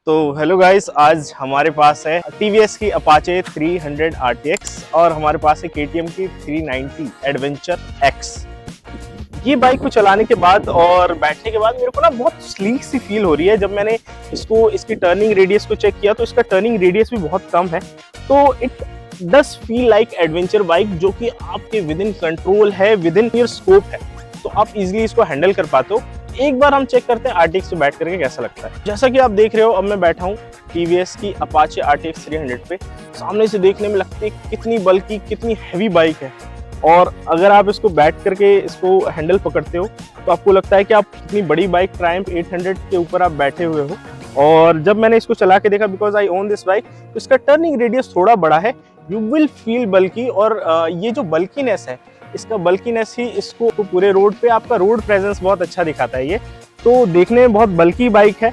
तो hello guys, आज हमारे पास है टीवीएस की अपाचे 300 RTX और हमारे पास है केटीएम की 390 एडवेंचर एक्स। ये बाइक को चलाने के बाद और बैठने के बाद मेरे को ना बहुत स्लीक सी फील हो रही है। जब मैंने इसकी टर्निंग रेडियस को चेक किया तो इसका टर्निंग रेडियस भी बहुत कम है, तो it does feel like adventure bike जो कि आपके विद इन कंट्रोल है, विद इन योर स्कोप है, तो आप इजीली इसको हैंडल कर पाते हो। एक बार हम चेक करते हैं RTX पे बैठ करके कैसा लगता है। जैसा कि आप देख रहे हो, अब मैं बैठा हूँ TVS की अपाचे RTX 300 पे। सामने से देखने में लगती है कितनी बल्कि, कितनी हैवी बाइक है, और अगर आप इसको बैठ करके इसको हैंडल पकड़ते हो तो आपको लगता है कि आप कितनी बड़ी बाइक ट्रायम्फ 800 के ऊपर आप बैठे हुए हो। और जब मैंने इसको चला के देखा, because I own this bike, तो इसका टर्निंग रेडियस थोड़ा बड़ा है, यू विल फील बल्कि। और ये जो बल्कीनेस है, इसका बल्कीनेस ही इसको पूरे रोड पे आपका रोड प्रेजेंस बहुत अच्छा दिखाता है। ये तो देखने में बहुत बल्की बाइक है।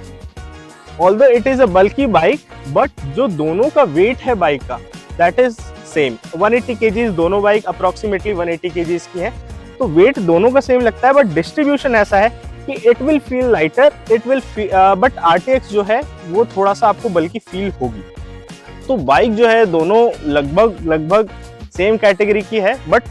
Although it is a bulky bike, but जो दोनों का वेट है बाइक का, दैट इज सेम 180 kgs। दोनों बाइक अप्रोक्सीमेटली 180 kgs की है, तो वेट दोनों का सेम लगता है, बट डिस्ट्रीब्यूशन ऐसा है कि it will feel lighter, but RTX जो है वो थोड़ा सा आपको बल्कि फील होगी। तो बाइक जो है दोनों लगभग सेम कैटेगरी की है, बट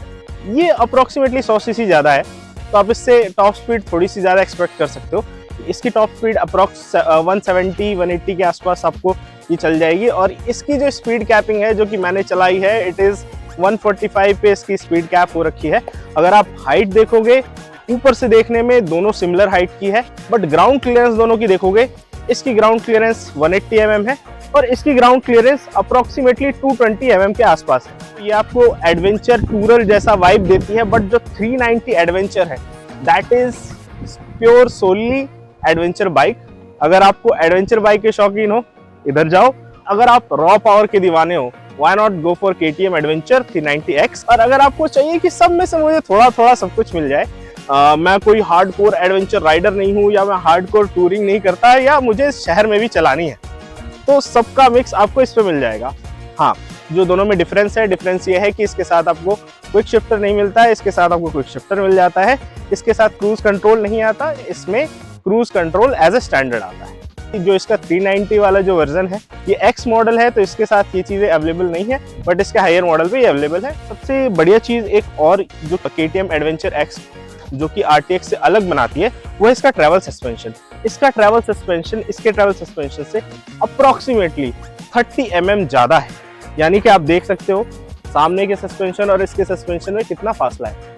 ये अप्रोक्सीमेटली 100 cc ज़्यादा है, तो आप इससे टॉप स्पीड थोड़ी सी ज़्यादा एक्सपेक्ट कर सकते हो। इसकी टॉप स्पीड अप्रोक्स 170-180 के आसपास आपको ये चल जाएगी। और इसकी जो स्पीड कैपिंग है जो कि मैंने चलाई है, इट इज़ 145 पे इसकी स्पीड कैप हो रखी है। अगर आप हाइट देखोगे, ऊपर से देखने में दोनों सिमिलर हाइट की है, बट ग्राउंड क्लियरेंस दोनों की देखोगे, इसकी ग्राउंड क्लियरेंस 180 mm है और इसकी ग्राउंड क्लियरेंस अप्रोक्सीमेटली 220 mm के आसपास है। ये आपको एडवेंचर टूरर जैसा वाइब देती है, बट जो 390 एडवेंचर है, that is pure solely adventure bike. अगर आपको एडवेंचर बाइक के शौकीन हो, इधर जाओ। अगर आप रॉ पावर के दीवाने हो, why not go for KTM adventure 390X। और अगर आपको चाहिए कि सब में से मुझे थोड़ा थोड़ा सब कुछ मिल जाए, मैं कोई हार्डकोर एडवेंचर राइडर नहीं हूँ, या मैं हार्डकोर टूरिंग नहीं करता, या मुझे शहर में भी चलानी है, तो सबका मिक्स आपको इस पे मिल जाएगा। हाँ, जो दोनों में डिफरेंस ये है कि इसके साथ आपको क्विक शिफ्टर नहीं मिलता है, इसके साथ आपको क्विक शिफ्टर मिल जाता है। इसके साथ क्रूज कंट्रोल नहीं आता, इसमें cruise control as a standard आता है। जो इसका 390 वाला जो वर्जन है, ये X मॉडल है, तो इसके साथ ये चीज़ें अवेलेबल नहीं है, बट इसके हायर मॉडल पे ये अवेलेबल है। सबसे बढ़िया चीज़ एक और जो KTM एडवेंचर एक्स जो कि RTX से अलग बनाती है, वो है इसका ट्रैवल सस्पेंशन। इसके ट्रैवल सस्पेंशन से अप्रोक्सीमेटली 30 mm ज़्यादा है। यानी कि आप देख सकते हो सामने के सस्पेंशन और इसके सस्पेंशन में कितना फासला है।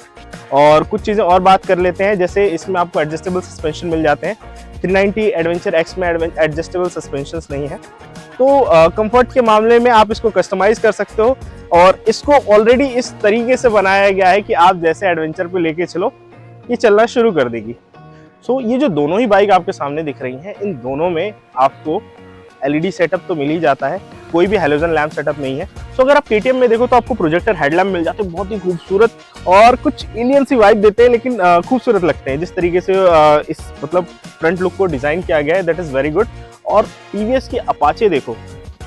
और कुछ चीज़ें और बात कर लेते हैं, जैसे इसमें आपको एडजस्टेबल सस्पेंशन मिल जाते हैं। 390 एडवेंचर एक्स में एडजस्टेबल सस्पेंशन नहीं है, तो कंफर्ट के मामले में आप इसको कस्टमाइज कर सकते हो। और इसको ऑलरेडी इस तरीके से बनाया गया है कि आप जैसे एडवेंचर पे लेके चलो, ये चलना शुरू कर देगी। सो ये जो दोनों ही बाइक आपके सामने दिख रही हैं, इन दोनों में आपको LED सेटअप तो मिल ही जाता है, कोई भी हैलोजन लैम्प सेटअप नहीं है। सो अगर आप KTM में देखो तो आपको प्रोजेक्टर हेडलैम्प मिल जाते हैं, बहुत ही खूबसूरत और कुछ एलियन सी वाइब देते हैं, लेकिन खूबसूरत लगते हैं। जिस तरीके से इस मतलब फ्रंट लुक को डिजाइन किया गया है, दैट इज वेरी गुड। और TVS की अपाचे देखो,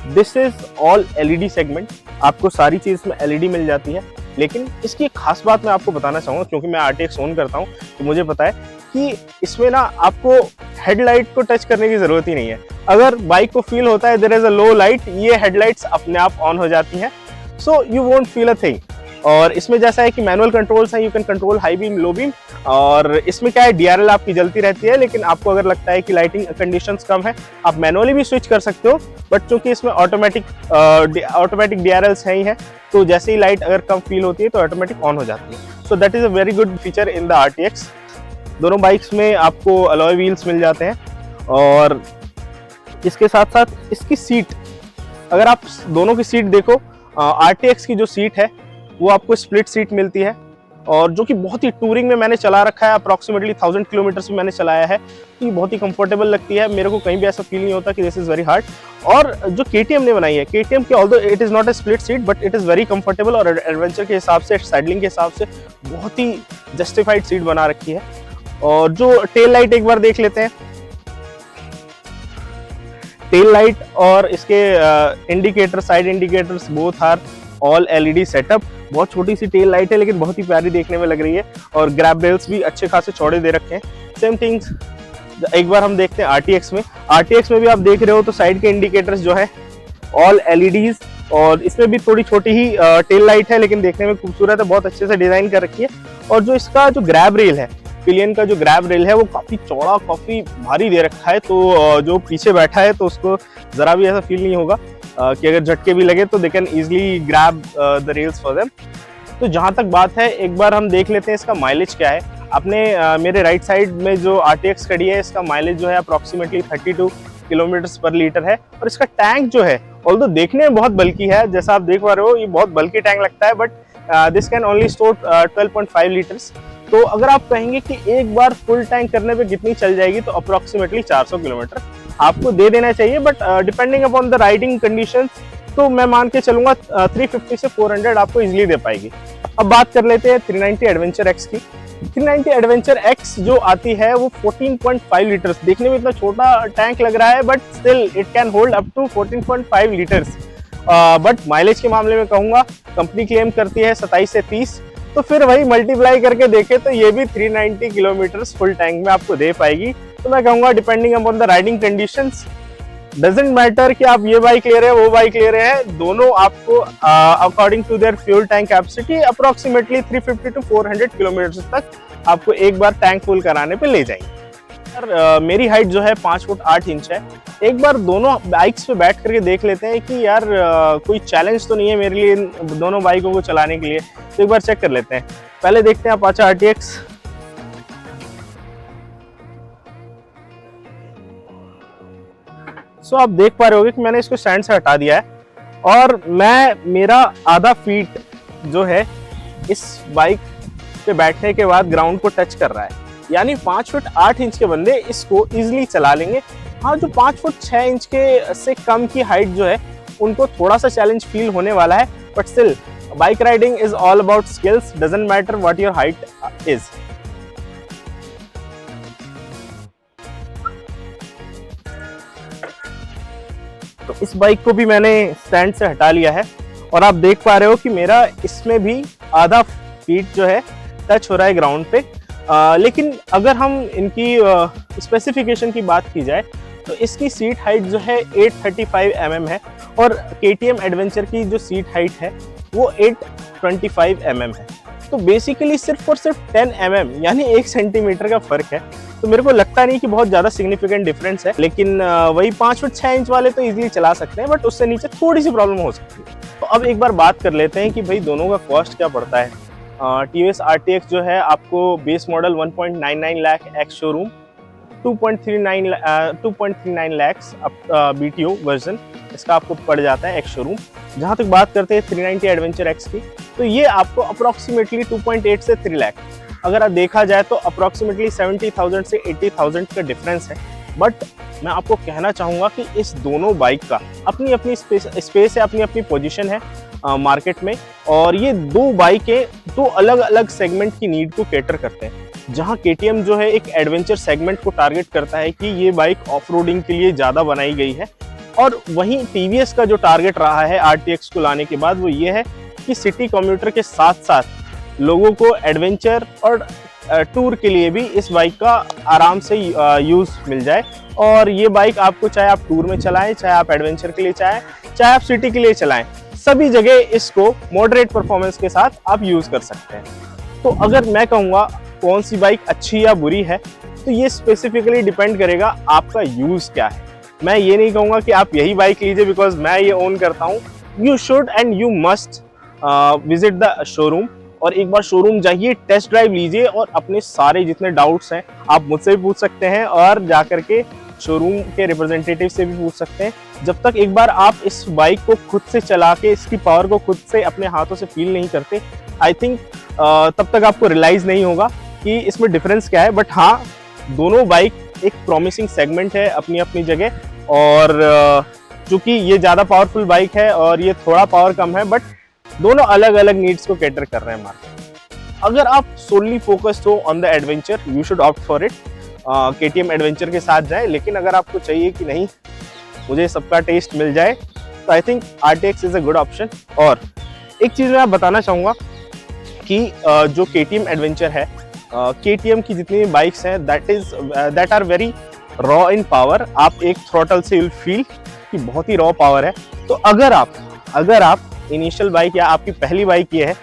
this is all LED segment, आपको सारी चीज में LED मिल जाती है। लेकिन इसकी एक खास बात मैं आपको बताना चाहूँगा, क्योंकि मैं RTX ओन करता हूँ, तो मुझे पता है कि इसमें ना आपको हेडलाइट को टच करने की जरूरत ही नहीं है। अगर बाइक को फील होता है there is a low light, ये हेडलाइट्स अपने आप ऑन हो जाती हैं, so you won't feel a thing. और इसमें जैसा है कि मैनुअल कंट्रोल्स हैं, you can control high beam, low beam. और इसमें क्या है, DRL आपकी जलती रहती है, लेकिन आपको अगर लगता है कि लाइटिंग कंडीशंस कम है, आप मैनुअली भी स्विच कर सकते हो। बट चूंकि इसमें ऑटोमेटिक DRLs हैं ही है, तो जैसे ही लाइट अगर कम फील होती है तो ऑटोमेटिक ऑन हो जाती है। So that is a very good feature in the RTX। दोनों बाइक्स में आपको अलॉय व्हील्स मिल जाते हैं, और इसके साथ साथ इसकी सीट, अगर आप दोनों की सीट देखो, RTX की जो सीट है वो आपको स्प्लिट सीट मिलती है, और जो कि बहुत ही टूरिंग में मैंने चला रखा है, अप्रॉक्सीमेटली 1000 किलोमीटर्स भी मैंने चलाया है, तो ये बहुत ही कंफर्टेबल लगती है। मेरे को कहीं भी ऐसा फील नहीं होता कि दिस इज वेरी हार्ड। और जो KTM ने बनाई है, KTM की although it is not a split seat, but it is very comfortable, और एडवेंचर के हिसाब से, सैडलिंग के हिसाब से बहुत ही जस्टिफाइड सीट बना रखी है। और जो टेल लाइट एक बार देख लेते हैं, टेल लाइट और इसके indicator, side indicators both are all LED setup. बहुत छोटी सी टेल लाइट है, लेकिन बहुत ही प्यारी देखने में लग रही है, और ग्रैब रेल्स भी अच्छे खासे चौड़े दे रखे हैं। सेम थिंग्स एक बार हम देखते हैं RTX में। RTX में भी आप देख रहे हो तो साइड के इंडिकेटर्स जो है ऑल LEDs, और इसमें भी थोड़ी छोटी ही टेल लाइट है, लेकिन देखने में खूबसूरत है, बहुत अच्छे से डिजाइन कर रखी है। और जो इसका जो ग्रैब रेल है, पिलियन का जो ग्रैब रेल है वो काफी चौड़ा, काफी भारी दे रखा है, तो जो पीछे बैठा है तो उसको जरा भी ऐसा फील नहीं होगा कि अगर झटके भी लगे तो they can easily grab the rails for them. तो जहां तक बात है, एक बार हम देख लेते हैं इसका माइलेज क्या है। आपने मेरे राइट साइड में जो RTX खड़ी है, इसका माइलेज जो है अप्रोक्सीमेटली 32 किलोमीटर पर लीटर है। और इसका टैंक जो है, ऑल्दो देखने में बहुत बल्कि है, जैसा आप देख पा रहे हो ये बहुत बल्कि टैंक लगता है, but this can only store 12.5 litres. तो अगर आप कहेंगे कि एक बार फुल टैंक करने पे कितनी चल जाएगी, तो अप्रोक्सीमेटली 400 किलोमीटर आपको दे देना चाहिए, but depending upon the riding conditions तो मैं मान के चलूंगा 350 से 400 आपको इजीली दे पाएगी। अब बात कर लेते हैं 390 एडवेंचर एक्स की। 390 एडवेंचर एक्स जो आती है वो 14.5 लीटर्स, देखने में इतना छोटा टैंक लग रहा है, but still it can hold up to 14.5 litres. बट माइलेज के मामले में कहूंगा, कंपनी क्लेम करती है 27 से 30, तो फिर वही मल्टीप्लाई करके देखे तो ये भी 390 किलोमीटर फुल टैंक में आपको दे पाएगी। तो मैं कहूंगा depending upon the riding conditions, doesn't matter कि आप ये बाइक ले रहे हैं वो बाइक ले रहे हैं, दोनों आपको according to their fuel tank capacity approximately 350 to 400 kilometre तक आपको एक बार टैंक फुल कराने पे ले जाएंगे। मेरी हाइट जो है 5 फुट 8 इंच है। एक बार दोनों बाइक्स पे बैठ करके देख लेते हैं कि यार कोई चैलेंज तो नहीं है मेरे लिए इन दोनों बाइकों को चलाने के लिए, तो एक बार चेक कर लेते हैं। पहले देखते हैं अपाचे RTX। सो आप देख पा रहे होगे कि मैंने इसको स्टैंड से हटा दिया है और मेरा आधा फीट जो है इस बाइक पे बैठने के बाद ग्राउंड को टच कर रहा है, यानी 5 फुट 8 इंच के बंदे इसको इजीली चला लेंगे। हाँ, जो 5 फुट 6 इंच के से कम की हाइट जो है उनको थोड़ा सा चैलेंज फील होने वाला है, but still bike riding is all about skills, doesn't matter what your height is. तो इस बाइक को भी मैंने स्टैंड से हटा लिया है और आप देख पा रहे हो कि मेरा इसमें भी आधा फीट जो है टच हो रहा है ग्राउंड पे। लेकिन अगर हम इनकी स्पेसिफिकेशन की बात की जाए तो इसकी सीट हाइट जो है 835 mm है और KTM एडवेंचर की जो सीट हाइट है वो 825 mm है। तो बेसिकली सिर्फ और सिर्फ 10 mm यानी 1 सेंटीमीटर का फर्क है। तो मेरे को लगता नहीं कि बहुत ज़्यादा सिग्निफिकेंट डिफरेंस है, लेकिन वही 5 फुट 6 इंच वाले तो इजीली चला सकते हैं, बट उससे नीचे थोड़ी सी प्रॉब्लम हो सकती है। तो अब एक बार बात कर लेते हैं कि भाई दोनों का कॉस्ट क्या पड़ता है। TVS RTX जो है आपको base model 1.99 lakh ex showroom, 2.39 lakh BTO version इसका आपको पड़ जाता है एक्स शोरूम। जहाँ तक बात करते हैं 390 एडवेंचर एक्स की, तो ये आपको अप्रोक्सीमेटली 2.8 से 3 लाख, अगर आप देखा जाए तो अप्रोक्सीमेटली 70,000 से 80,000 का डिफरेंस है। बट मैं आपको कहना चाहूँगा कि इस दोनों बाइक का अपनी अपनी स्पेस है, अपनी अपनी पोजीशन है मार्केट में, और ये दो बाइकें दो अलग अलग सेगमेंट की नीड को कैटर करते हैं। जहां KTM जो है एक एडवेंचर सेगमेंट को टारगेट करता है कि ये बाइक ऑफ रोडिंग के लिए ज़्यादा बनाई गई है, और वहीं TVS का जो टारगेट रहा है RTX को लाने के बाद वो ये है कि सिटी कम्यूटर के साथ साथ लोगों को एडवेंचर और टूर के लिए भी इस बाइक का आराम से यूज़ मिल जाए। और ये बाइक आपको चाहे आप टूर में चलाएं, चाहे आप एडवेंचर के लिए चाहे आप सिटी के लिए चलाएं, सभी जगह इसको मॉडरेट परफॉर्मेंस के साथ आप यूज़ कर सकते हैं। तो अगर मैं कहूँगा कौन सी बाइक अच्छी या बुरी है, तो ये स्पेसिफिकली डिपेंड करेगा आपका यूज़ क्या है। मैं ये नहीं कहूँगा कि आप यही बाइक लीजिए बिकॉज मैं ये ओन करता हूँ। You should and you must visit the showroom, और एक बार शोरूम जाइए, टेस्ट ड्राइव लीजिए, और अपने सारे जितने डाउट्स हैं आप मुझसे भी पूछ सकते हैं और जा करके शोरूम के रिप्रेजेंटेटिव से भी पूछ सकते हैं। जब तक एक बार आप इस बाइक को खुद से चला के इसकी पावर को खुद से अपने हाथों से फील नहीं करते, आई थिंक तब तक आपको रियलाइज नहीं होगा कि इसमें डिफरेंस क्या है। बट हाँ, दोनों बाइक एक प्रॉमिसिंग सेगमेंट है अपनी अपनी जगह, और चूंकि ये ज़्यादा पावरफुल बाइक है और ये थोड़ा पावर कम है, बट दोनों अलग अलग नीड्स को कैटर कर रहे हैं मार्केट। अगर आप सोनली फोकस्ड हो on the adventure, you should opt for it, KTM adventure के साथ जाए। लेकिन अगर आपको चाहिए कि नहीं मुझे सबका टेस्ट मिल जाए, तो I think RTX is a good option. और एक चीज़ मैं आप बताना चाहूँगा कि जो KTM एडवेंचर है, KTM की जितनी बाइक्स हैं that are very raw in power. आप एक थ्रॉटल से विल फील कि बहुत ही रॉ पावर है। तो अगर आप इनिशियल बाइक या आपकी पहली बाइक ये है,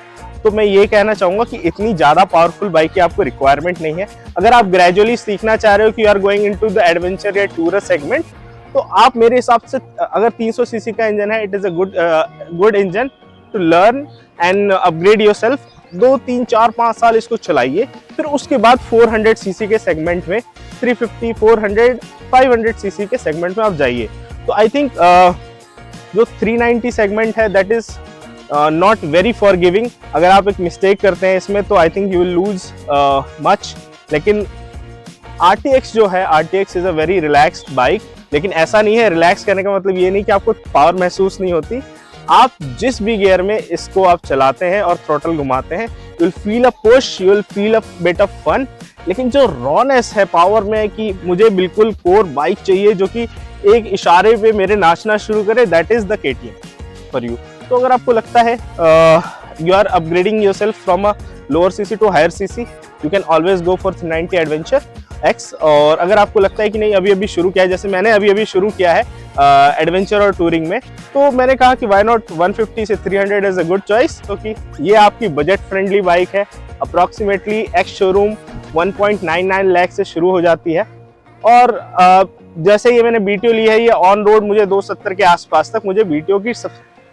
तो मैं ये कहना चाहूंगा कि इतनी ज्यादा पावरफुल बाइक की आपको रिक्वायरमेंट नहीं है। अगर आप ग्रेजुअली सीखना चाह रहे हो कि you are going into the adventure या टूरर सेगमेंट, तो आप मेरे हिसाब से अगर 300 सीसी का इंजन है, it is a good engine to learn and upgrade yourself. 2, 3, 4, 5 साल इसको चलाइए, फिर उसके बाद 400 सीसी के सेगमेंट में, 350, 400, 500 सीसी के सेगमेंट में आप जाइए। तो आई थिंक जो 390 सेगमेंट है that is not very forgiving. अगर आप एक मिस्टेक करते हैं इसमें तो I think you will lose much. लेकिन RTX जो है, RTX is a very relaxed bike. लेकिन ऐसा नहीं है, रिलैक्स करने का मतलब ये नहीं कि आपको पावर महसूस नहीं होती। आप जिस भी गियर में इसको आप चलाते हैं और थ्रॉटल घुमाते हैं, you will feel a push, you will feel a bit of fun. लेकिन जो रॉनेस है पावर में कि मुझे बिल्कुल कोर बाइक चाहिए जो कि एक इशारे पे मेरे नाचना शुरू करे, that is the KTM for you. तो अगर आपको लगता है you are upgrading yourself from a lower CC to higher CC, you can always go for 390 adventure X। और अगर आपको लगता है कि नहीं अभी शुरू किया है, जैसे मैंने अभी शुरू किया है एडवेंचर और टूरिंग में, तो मैंने कहा कि व्हाई नॉट 150 से 300 इज अ गुड चॉइस, क्योंकि ये आपकी बजट फ्रेंडली बाइक है। अप्रॉक्सीमेटली एक्स शोरूम 1.99 लाख से शुरू हो जाती है। और जैसे ये मैंने BTO ली है, ये ऑन रोड मुझे 270 के आसपास तक मुझे BTO की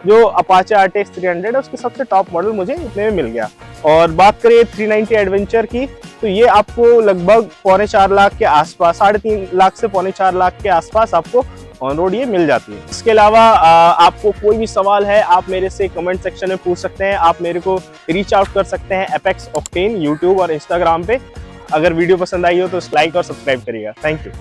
जो अपाचे RTX 300 है उसके सबसे टॉप मॉडल मुझे इतने में मिल गया। और बात करें 390 एडवेंचर की, तो ये आपको लगभग 3.25 लाख के आसपास, 3.5 लाख से 4.25 लाख के आसपास आपको ऑन रोड ये मिल जाती है। इसके अलावा आपको कोई भी सवाल है आप मेरे से कमेंट सेक्शन में पूछ सकते हैं। आप मेरे को रीच आउट कर सकते हैं Apex Octane यूट्यूब और इंस्टाग्राम पे। अगर वीडियो पसंद आई हो तो लाइक और सब्सक्राइब करिएगा। Thank you.